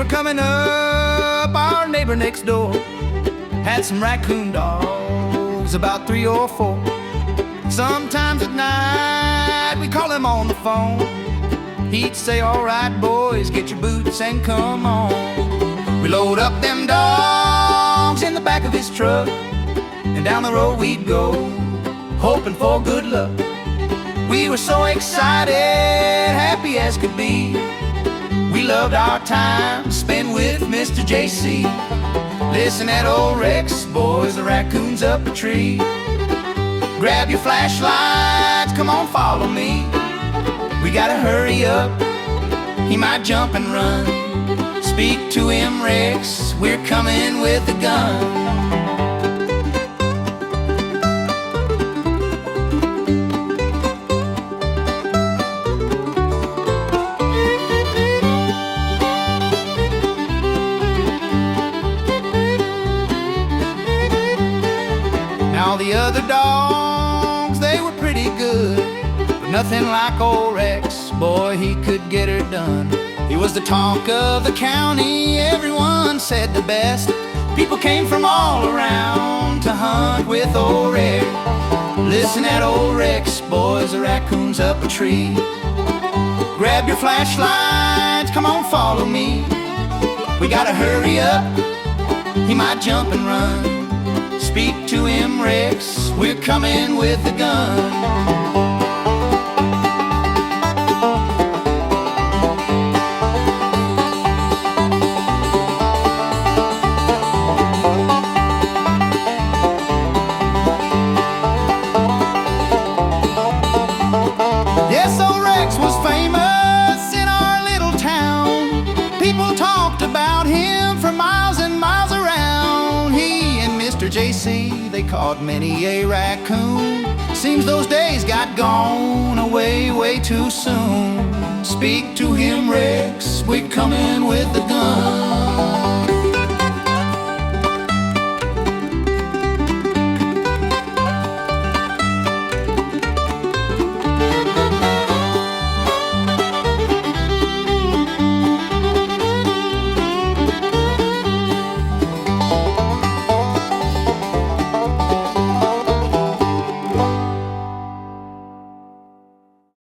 were coming up, our neighbor next door had some raccoon dogs, about 3 or 4. Sometimes at night we call him on the phone. He'd say, "All right, boys, get your boots and come on." We load up them dogs in the back of his truck, and down the road we'd go, hoping for good luck. We were so excited, happy as could be. We loved our time spent with Mr. JC. Listen at Ole Rex, boys, the raccoon's up a tree. Grab your flashlights, come on, follow me. We gotta hurry up, he might jump and run. Speak to him, Rex, we're coming with a gun. Now the other dogs, they were pretty good, but nothing like Ole Rex, boy, he could get her done. He was the talk of the county, everyone said the best. People came from all around to hunt with Ole Rex. Listen at Ole Rex, boys, the raccoon's up a tree. Grab your flashlights, come on, follow me. We gotta hurry up, he might jump and run. Speak to him, Rex, we're coming with a gun. Yes, Ole Rex was famous in our little town. People talked about him for miles and miles around. He and Mr. JC, they caught many a raccoon. Seems those days got gone away way too soon. Speak to him, Rex, we're coming with a gun.